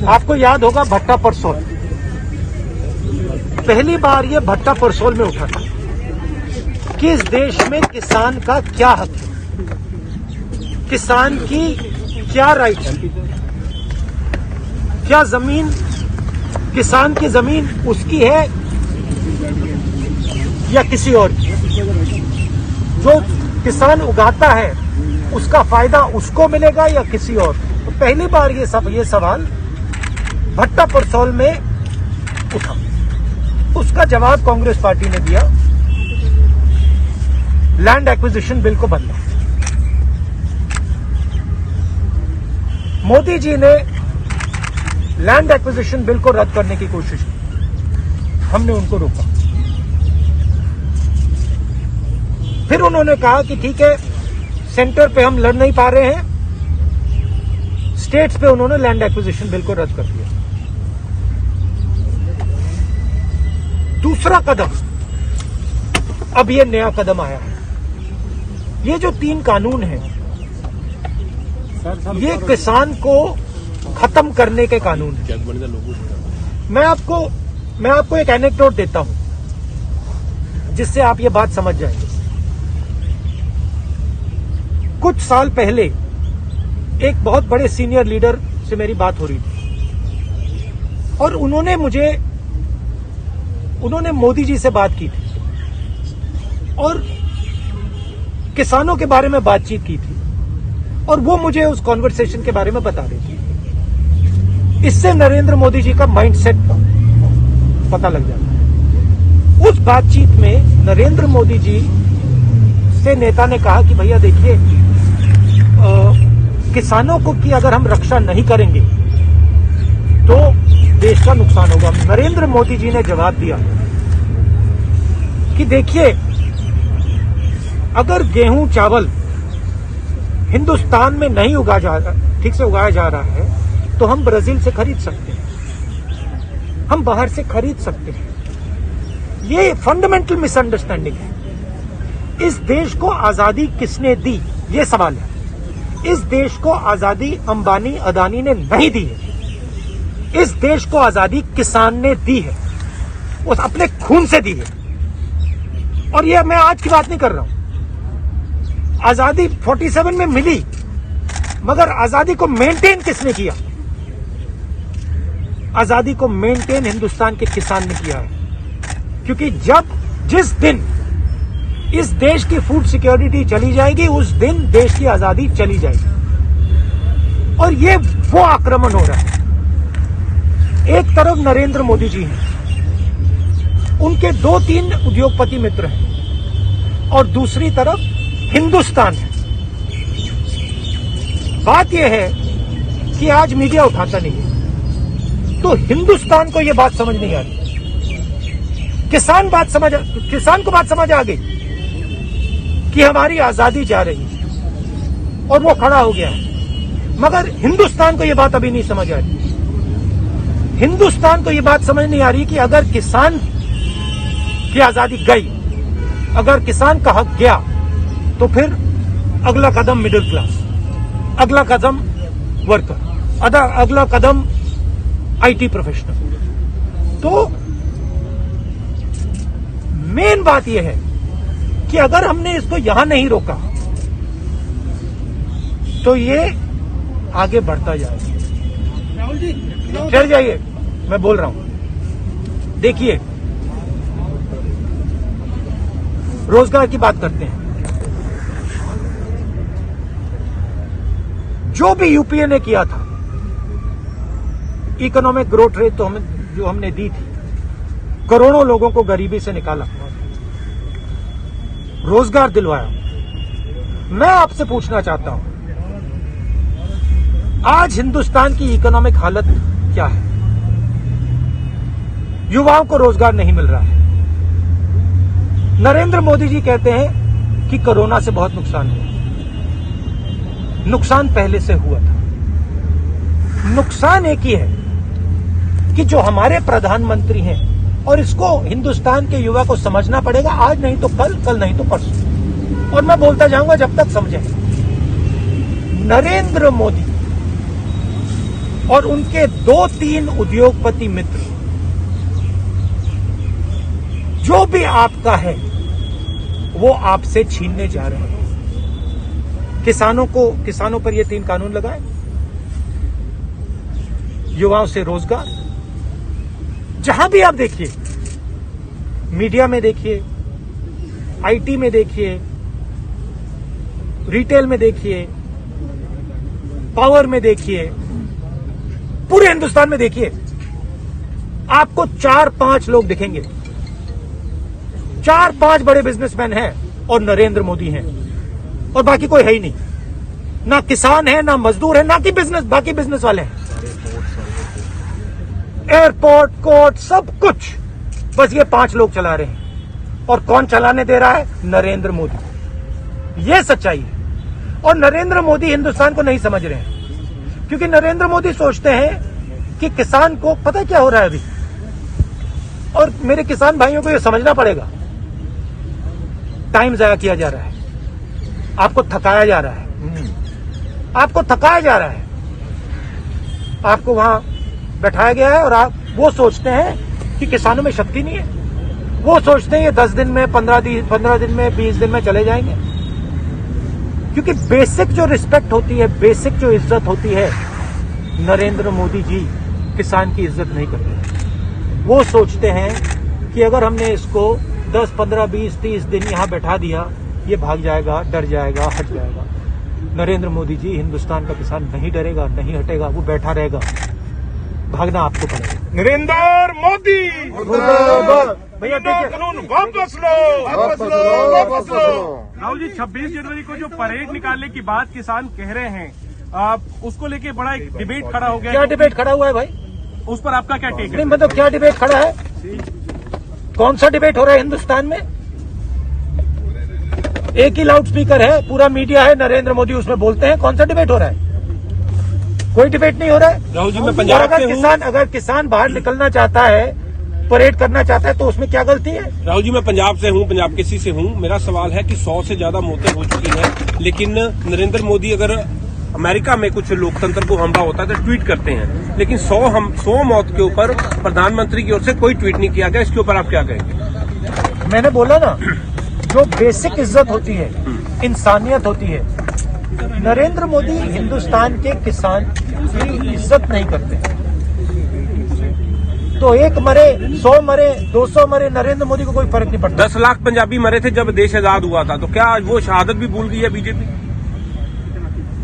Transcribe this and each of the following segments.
आपको याद होगा भट्टा परसोल, पहली बार ये भट्टा परसोल में उठा था कि इस देश में किसान का क्या हक है, किसान की क्या राइट है, क्या जमीन, किसान की जमीन उसकी है या किसी और की, जो किसान उगाता है उसका फायदा उसको मिलेगा या किसी और। तो पहली बार ये सवाल भट्टा परसोल में उठा। उसका जवाब कांग्रेस पार्टी ने दिया, लैंड एक्विजिशन बिल को बदला। मोदी जी ने लैंड एक्विजिशन बिल को रद्द करने की कोशिश की, हमने उनको रोका। फिर उन्होंने कहा कि ठीक है, सेंटर पे हम लड़ नहीं पा रहे हैं, स्टेट्स पे उन्होंने लैंड एक्विजिशन बिल को रद्द कर दिया। दूसरा कदम, अब ये नया कदम आया है, ये जो 3 कानून हैं, ये किसान को खत्म करने के कानून हैं। मैं आपको एक एनेक्डोट देता हूं जिससे आप ये बात समझ जाएंगे। कुछ साल पहले एक बहुत बड़े सीनियर लीडर से मेरी बात हो रही थी और उन्होंने मोदी जी से बात की थी और किसानों के बारे में बातचीत की थी और वो मुझे उस कॉन्वर्सेशन के बारे में बता रही थी। इससे नरेंद्र मोदी जी का माइंडसेट पता लग जाता है। उस बातचीत में नरेंद्र मोदी जी से नेता ने कहा कि भैया देखिए, किसानों को की अगर हम रक्षा नहीं करेंगे तो देश का नुकसान होगा। नरेंद्र मोदी जी ने जवाब दिया कि देखिए, अगर गेहूं चावल हिंदुस्तान में नहीं ठीक से उगाया जा रहा है तो हम ब्राजील से खरीद सकते हैं, हम बाहर से खरीद सकते हैं। ये फंडामेंटल मिसअंडरस्टैंडिंग है। इस देश को आजादी किसने दी, ये सवाल है। इस देश को आजादी अंबानी अदानी ने नहीं दी है। इस देश को आजादी किसान ने दी है, उस अपने खून से दी है। और ये मैं आज की बात नहीं कर रहा हूं। आजादी 47 में मिली, मगर आजादी को मेंटेन किसने किया? आजादी को मेंटेन हिंदुस्तान के किसान ने किया है। क्योंकि जिस दिन इस देश की फूड सिक्योरिटी चली जाएगी, उस दिन देश की आजादी चली जाएगी। और ये वो आक्रमण हो रहा है। एक तरफ नरेंद्र मोदी जी हैं, उनके 2-3 उद्योगपति मित्र हैं और दूसरी तरफ हिंदुस्तान है। बात यह है कि आज मीडिया उठाता नहीं है, तो हिंदुस्तान को यह बात समझ नहीं आ रही। किसान को बात समझ आ गई कि हमारी आजादी जा रही है और वो खड़ा हो गया है, मगर हिंदुस्तान को यह बात अभी नहीं समझ आ रही। हिंदुस्तान को यह बात समझ नहीं आ रही कि अगर किसान की आजादी गई, अगर किसान का हक गया, तो फिर अगला कदम मिडिल क्लास, अगला कदम वर्कर, अगला कदम आईटी प्रोफेशनल। तो मेन बात यह है कि अगर हमने इसको यहां नहीं रोका तो ये आगे बढ़ता जाएगा। चल जाइए, मैं बोल रहा हूं। देखिए, रोजगार की बात करते हैं। जो भी यूपीए ने किया था, इकोनॉमिक ग्रोथ रेट तो जो हमने दी थी, करोड़ों लोगों को गरीबी से निकाला, रोजगार दिलवाया। मैं आपसे पूछना चाहता हूं, आज हिंदुस्तान की इकोनॉमिक हालत क्या है? युवाओं को रोजगार नहीं मिल रहा है। नरेंद्र मोदी जी कहते हैं कि कोरोना से बहुत नुकसान हुआ। नुकसान पहले से हुआ था। नुकसान एक ही है कि जो हमारे प्रधानमंत्री हैं, और इसको हिंदुस्तान के युवा को समझना पड़ेगा, आज नहीं तो कल, कल नहीं तो परसों, और मैं बोलता जाऊंगा जब तक समझें। नरेंद्र मोदी और उनके 2-3 उद्योगपति मित्र जो भी आपका है वो आपसे छीनने जा रहे हैं। किसानों पर ये 3 कानून लगाए, युवाओं से रोजगार, जहां भी आप देखिए, मीडिया में देखिए, आईटी में देखिए, रिटेल में देखिए, पावर में देखिए, पूरे हिंदुस्तान में देखिए, आपको 4-5 लोग दिखेंगे, 4-5 बड़े बिजनेसमैन हैं और नरेंद्र मोदी हैं, और बाकी कोई है ही नहीं। ना किसान है, ना मजदूर है, ना कि बाकी बिजनेस वाले हैं। एयरपोर्ट, कोर्ट, सब कुछ बस ये 5 लोग चला रहे हैं। और कौन चलाने दे रहा है? नरेंद्र मोदी। ये सच्चाई है। और नरेंद्र मोदी हिंदुस्तान को नहीं समझ रहे हैं, क्योंकि नरेंद्र मोदी सोचते हैं कि किसान को पता क्या हो रहा है अभी, और मेरे किसान भाइयों को ये समझना पड़ेगा, टाइम जाया किया जा रहा है, आपको थकाया जा रहा है, आपको थकाया जा रहा है, आपको वहां बैठाया गया है और आप वो सोचते हैं कि किसानों में शक्ति नहीं है। वो सोचते हैं ये 10 दिन में, 15 दिन में, 20 दिन में चले जाएंगे। क्योंकि बेसिक जो रिस्पेक्ट होती है, बेसिक जो इज्जत होती है, नरेंद्र मोदी जी किसान की इज्जत नहीं करते। वो सोचते हैं कि अगर हमने इसको 10, 15, 20, 30 दिन यहां बैठा दिया, ये भाग जाएगा, डर जाएगा, हट जाएगा। नरेंद्र मोदी जी, हिंदुस्तान का किसान नहीं डरेगा, नहीं हटेगा, वो बैठा रहेगा। भागना आपको पड़ेगा। नरेंद्र मोदी भैया देखिए, कानून वापस लो। राहुल जी, 26 जनवरी को जो परेड निकालने की बात किसान कह रहे हैं, आप उसको लेके बड़ा एक डिबेट खड़ा हो गया। क्या डिबेट खड़ा हुआ है भाई? उस पर आपका क्या टेक है? नहीं मतलब क्या डिबेट खड़ा है? कौन सा डिबेट हो रहा है हिंदुस्तान में? एक ही लाउड स्पीकर है, पूरा मीडिया है, नरेंद्र मोदी उसमें बोलते हैं। कौन सा डिबेट हो रहा है? कोई डिबेट नहीं हो रहा है। राहुल जी, मैं पंजाब से हूं। अगर किसान बाहर निकलना चाहता है, परेड करना चाहता है, तो उसमें क्या गलती है? राहुल जी, मैं पंजाब से हूं, पंजाब केसी से हूं। मेरा सवाल है कि 100 से ज्यादा मौतें हो चुकी हैं, लेकिन नरेंद्र मोदी अगर अमेरिका में कुछ लोकतंत्र को हमला होता है तो ट्वीट करते हैं, लेकिन 100 मौत के ऊपर प्रधानमंत्री की ओर से कोई ट्वीट नहीं किया गया। इसके ऊपर आप क्या कहेंगे? मैंने बोला ना, जो बेसिक इज्जत होती है, इंसानियत होती है, नरेंद्र मोदी हिंदुस्तान के किसान की इज्जत नहीं करते। तो 1 मरे, 100 मरे, 200 मरे, नरेंद्र मोदी को कोई फर्क नहीं पड़ता। 10 लाख पंजाबी मरे थे जब देश आजाद हुआ था, तो क्या वो शहादत भी भूल गई है बीजेपी?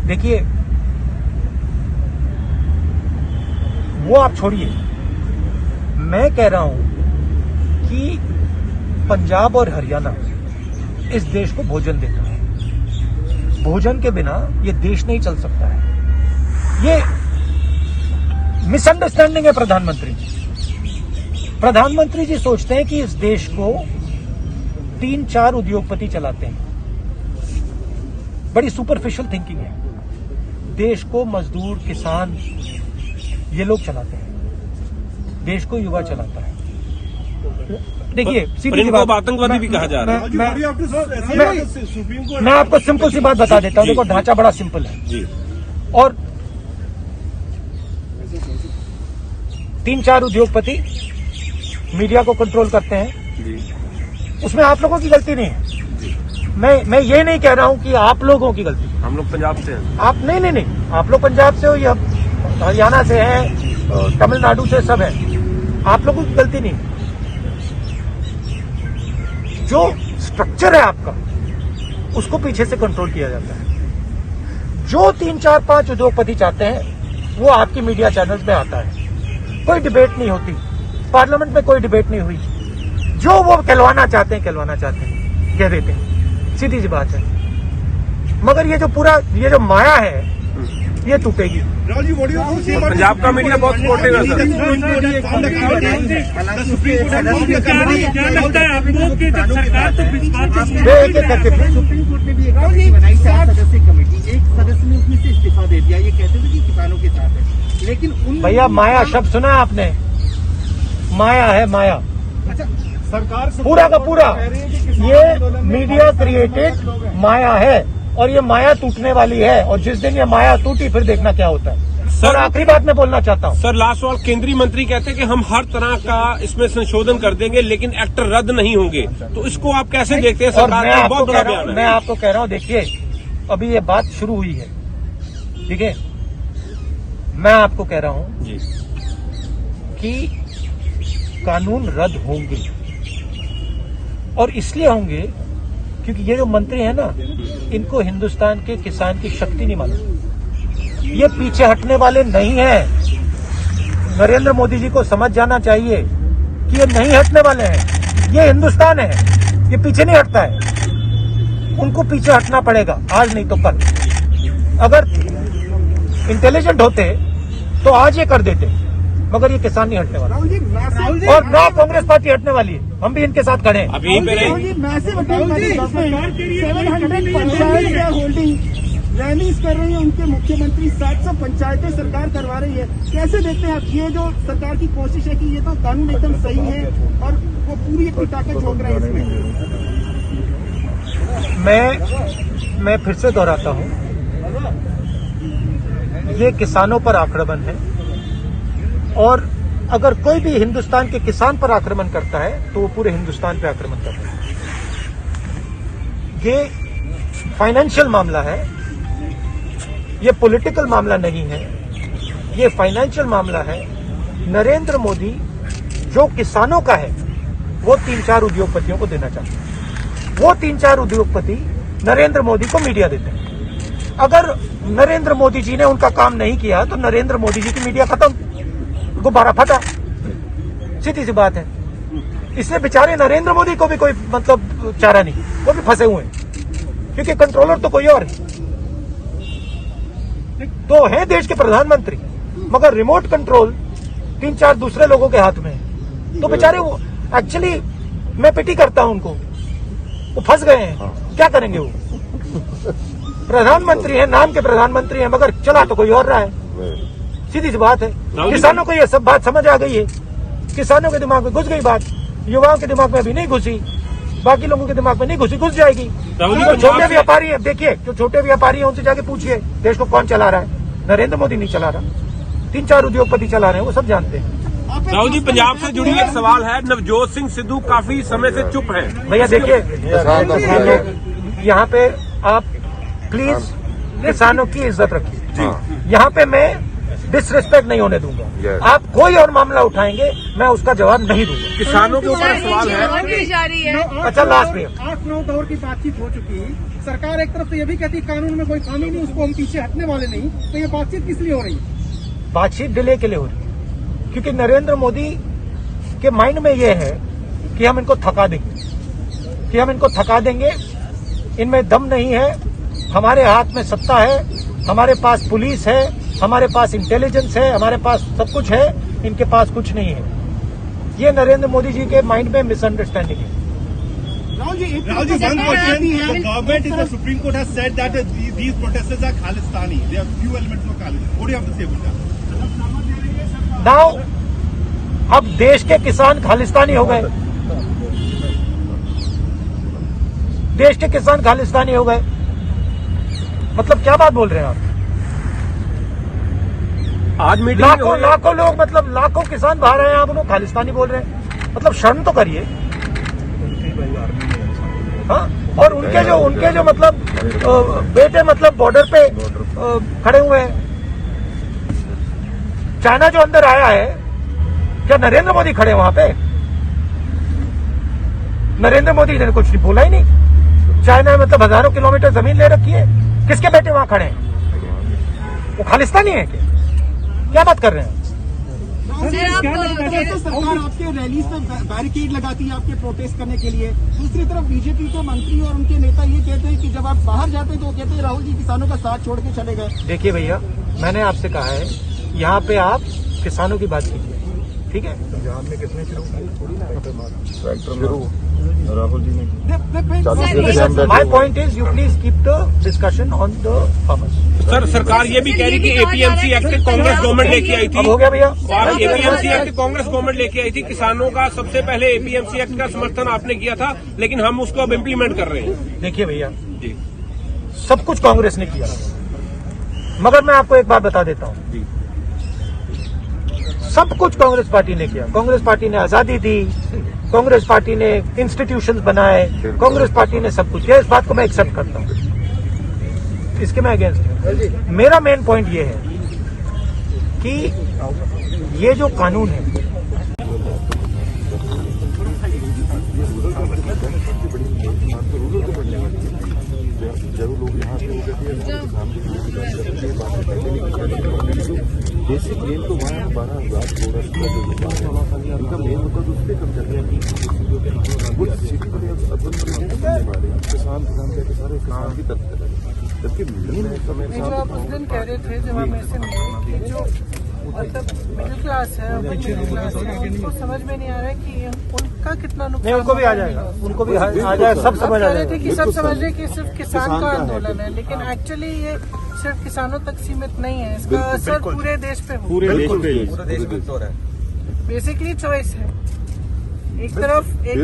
देखिए, वो आप छोड़िए, मैं कह रहा हूं कि पंजाब और हरियाणा इस देश को भोजन देता है। भोजन के बिना ये देश नहीं चल सकता है। ये मिसअंडरस्टैंडिंग है प्रधानमंत्री जी सोचते हैं कि इस देश को 3-4 उद्योगपति चलाते हैं। बड़ी सुपरफिशियल थिंकिंग है। देश को मजदूर, किसान, ये लोग चलाते हैं। देश को युवा चलाता है। देखिए, सीधी सी बात, आतंकवादी भी कहा जा रहा है। मैं आपको सिंपल सी बात बता देता हूं। देखो, ढांचा बड़ा सिंपल है जी। और 3-4 उद्योगपति मीडिया को कंट्रोल करते हैं जी। उसमें आप लोगों की गलती नहीं है। मैं ये नहीं कह रहा हूं कि आप लोगों की गलती। हम लोग पंजाब से हैं। आप नहीं, आप लोग पंजाब से हो या हरियाणा से हैं, तमिलनाडु से, सब है। आप लोगों की गलती नहीं। जो स्ट्रक्चर है आपका, उसको पीछे से कंट्रोल किया जाता है। जो 3-4-5 उद्योगपति चाहते हैं, वो आपकी मीडिया चैनल्स में आता है। कोई डिबेट नहीं होती, पार्लियामेंट में कोई डिबेट नहीं हुई। जो वो कहलवाना चाहते हैं कह देते हैं। सीधी सी बात है। मगर ये जो माया है, ये टूटेगी। पंजाब का मीडिया बहुत सपोर्टिव है सर। क्या लगता है आपको कि जब सरकार तो सुप्रीम कोर्ट ने भी एक कमेटी बनाई, 4 सदस्यीय कमेटी, एक सदस्य ने उसमें से इस्तीफा दे दिया। ये कहते थे कि किसानों के साथ है, लेकिन भैया, माया शब्द सुना है आपने? माया है, माया। अच्छा, सरकार पूरा का पूरा ये मीडिया क्रिएटेड माया है, और ये माया टूटने वाली है। और जिस दिन ये माया टूटी, फिर देखना क्या होता है। और आखिरी बात मैं बोलना चाहता हूं, सर लास्ट सवाल, केंद्रीय मंत्री कहते हैं कि हम हर तरह का इसमें संशोधन कर देंगे लेकिन एक्टर रद्द नहीं होंगे, तो इसको आप कैसे देखते हैं? और सरकार मैं का आपको बहुत कह बड़ा रहा हूं, बयान मैं है। आपको कह रहा हूं, देखिए अभी ये बात शुरू हुई है, ठीक है, मैं आपको कह रहा हूं जी कि कानून रद्द होंगे और इसलिए होंगे क्योंकि ये जो मंत्री हैं ना, इनको हिंदुस्तान के किसान की शक्ति नहीं मालूम, ये पीछे हटने वाले नहीं हैं। नरेंद्र मोदी जी को समझ जाना चाहिए कि ये नहीं हटने वाले हैं, ये हिंदुस्तान है, ये पीछे नहीं हटता है, उनको पीछे हटना पड़ेगा, आज नहीं तो कल। अगर इंटेलिजेंट होते तो आज ये कर देते, मगर ये किसान नहीं हटने वाला और ना कांग्रेस पार्टी हटने वाली है, हम भी इनके साथ खड़े हैं। अब यहीं पे रहे। रैलीज कर रही है उनके मुख्यमंत्री, 700 पंचायतें सरकार करवा रही है, कैसे देखते हैं आप ये जो सरकार की कोशिश है कि ये तो कानून एकदम सही है और वो पूरी अपनी ताकत झोंक रहे हैं इसमें? मैं फिर से दोहराता हूं, ये किसानों पर आक्रमण है और अगर कोई भी हिंदुस्तान के किसान पर आक्रमण करता है तो वो पूरे हिंदुस्तान पे आक्रमण करता है। ये फाइनेंशियल मामला है, ये पॉलिटिकल मामला नहीं है, ये फाइनेंशियल मामला है। नरेंद्र मोदी जो किसानों का है वो 3-4 उद्योगपतियों को देना चाहते हैं, वो 3-4 उद्योगपति नरेंद्र मोदी को मीडिया देते हैं। अगर नरेंद्र मोदी जी ने उनका काम नहीं किया तो नरेंद्र मोदी जी की मीडिया खत्म, गुब्बारा फटा, सीधी सी बात है। इसलिए बेचारे नरेंद्र मोदी को भी कोई मतलब चारा नहीं, वो भी फंसे हुए हैं क्योंकि कंट्रोलर तो कोई और है। तो है देश के प्रधानमंत्री, मगर रिमोट कंट्रोल 3-4 दूसरे लोगों के हाथ में है। तो बेचारे वो एक्चुअली मैं पिटी करता हूं उनको, वो फंस गए हैं, क्या करेंगे वो? प्रधानमंत्री है, नाम के प्रधानमंत्री है, मगर चला तो कोई और रहा है, सीधी सी बात है। किसानों को ये सब बात समझ आ गई है, किसानों के दिमाग में घुस गई बात, युवाओं के दिमाग में अभी नहीं घुसी, बाकी लोगों के दिमाग में नहीं घुसी, घुस जाएगी। जो छोटे व्यापारी है, देखिए जो छोटे व्यापारी है उनसे जाके पूछिए देश को कौन चला रहा है, नरेंद्र मोदी नहीं चला रहा, 3-4 उद्योगपति चला रहे हैं, वो सब जानते हैं। राहुल जी, पंजाब से जुड़ी एक सवाल है, नवजोत सिंह सिद्धू काफी समय से चुप है। भैया देखिए, यहाँ पे आप प्लीज किसानों की इज्जत रखिए, यहाँ पे मैं डिसरिस्पेक्ट नहीं होने दूंगा। आप कोई और मामला उठाएंगे मैं उसका जवाब नहीं दूंगा। किसानों के ऊपर सवाल है। जारी है। अच्छा लास्ट में 8-9 दौर की बातचीत हो चुकी है, सरकार एक तरफ से ये भी कहती है कानून में कोई खामी नहीं, उसको हम पीछे हटने वाले नहीं, तो ये बातचीत किस लिए हो रही है? बातचीत डिले के लिए हो रही है क्योंकि नरेंद्र मोदी के माइंड में ये है कि हम इनको थका देंगे, इनमें दम नहीं है, हमारे हाथ में सत्ता है, हमारे पास पुलिस है, हमारे पास इंटेलिजेंस है, हमारे पास सब कुछ है, इनके पास कुछ नहीं है। ये नरेंद्र मोदी जी के माइंड में मिसअंडरस्टैंडिंग है। Rahul ji, Rahul ji, one question. The government is the Supreme Court has said that these protesters are Khalistani. They have few elements of Khalistan. What do you have to say about that? Now अब देश के किसान खालिस्तानी हो गए, देश के किसान खालिस्तानी हो गए, मतलब क्या बात बोल रहे हैं आप? आज मीटिंग लाखों लोग, मतलब लाखों किसान बाहर आए हैं, आप उनको खालिस्तानी बोल रहे हैं, मतलब शर्म तो करिए। हाँ, और उनके जो मतलब बेटे मतलब बॉर्डर पे खड़े हुए हैं। चाइना जो अंदर आया है, क्या नरेंद्र मोदी खड़े वहां पे? नरेंद्र मोदी ने कुछ बोला ही नहीं। चाइना में मतलब हजारों किलोमीटर जमीन ले रखी है, किसके बेटे वहां खड़े हैं? वो खालिस्तानी है क्या बात कर रहे हैं? सरकार आपके रैलीज पे बैरिकेड लगाती है आपके प्रोटेस्ट करने के लिए, दूसरी तरफ बीजेपी के मंत्री और उनके नेता ये कहते हैं कि जब आप बाहर जाते हैं तो वो कहते हैं राहुल जी किसानों का साथ छोड़ के चले गए। देखिए भैया, मैंने आपसे कहा है यहाँ पे आप किसानों की बात कीजिए, ठीक है? पंजाब में किसने शुरू राहुल जी ने। My point is you please keep the discussion on the farmers. Sir, सरकार ये भी कह रही कि एपीएमसी एक्ट कांग्रेस गवर्नमेंट लेके आई थी। अब हो गया भैया, और एपीएमसी एक्ट कांग्रेस गवर्नमेंट लेके आई थी। किसानों का सबसे पहले एपीएमसी एक्ट का समर्थन आपने किया था, लेकिन हम उसको अब इम्प्लीमेंट कर रहे हैं। देखिए भैया जी, सब कुछ कांग्रेस ने किया, मगर मैं आपको एक बात बता देता हूँ, सब कुछ कांग्रेस पार्टी ने किया। कांग्रेस पार्टी ने आजादी दी, कांग्रेस पार्टी ने इंस्टीट्यूशंस बनाए, कांग्रेस पार्टी ने सब कुछ किया। इस बात को मैं एक्सेप्ट करता हूं, इसके मैं अगेंस्ट हूं। मेरा मेन पॉइंट ये है कि ये जो कानून है, बेसिक मेन तो वहाँ 12,000 उनका मेन मुद्दा तो उस पर कब्जा किया वो सिटी पर किसान के सारे किसान की तरफ जबकि मेन समय जो आप उस दिन कह रहे थे जब हम ऐसे मिले कि जो मतलब मिडिल क्लास है, मिडिल क्लास है, उनको समझ में नहीं आ रहा है कि उनका कितना नुकसान। नहीं, उनको भी आ जाएगा, उनको भी आ जाए, सब समझ आ कह रहे थे जाएगा। कि सब समझ रहे कि सिर्फ किसान का आंदोलन है, लेकिन एक्चुअली ये सिर्फ किसानों तक सीमित नहीं है, इसका असर पूरे देश पे हो। पूरे देश में तो बेसिकली चॉइस है, एक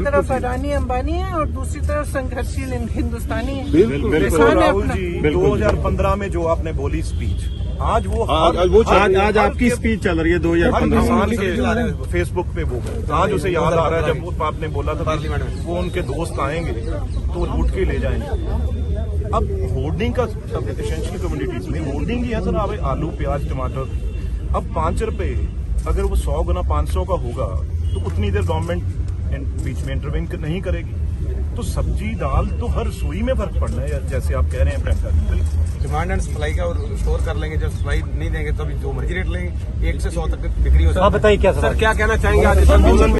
तरफ अडानी अंबानी है और दूसरी तरफ संघर्षशील हिंदुस्तानी है। किसान है अपना। 2015 में जो आपने बोली स्पीच, आज वो आज आपकी स्पीच चल रही है 2015 किसान के फेसबुक पे वो आज उसे याद आ रहा है जब वो आपने बोला था वो उनके दोस्त आएंगे तो लूट के ले जाएंगे। अब होर्डिंग का एसेंशियल कम्युनिटीज में होर्डिंग ही है सर। अब आलू प्याज टमाटर अब 5 रुपए, अगर वो 100 गुना 500 का होगा तो उतनी देर गवर्नमेंट बीच में इंटरवेन नहीं करेगी। तो सब्जी दाल तो हर रसोई में फर्क पड़ना है, जैसे आप कह रहे हैं प्रियंका। डिमांड एंड सप्लाई का स्टोर कर लेंगे, जब सप्लाई नहीं देंगे तो अभी जो मर्जी रेट लेंगे, 1 से 100 तक बिक्री हो सकती है। आप बताइए क्या सर क्या कहना चाहेंगे आज इस आंदोलन में?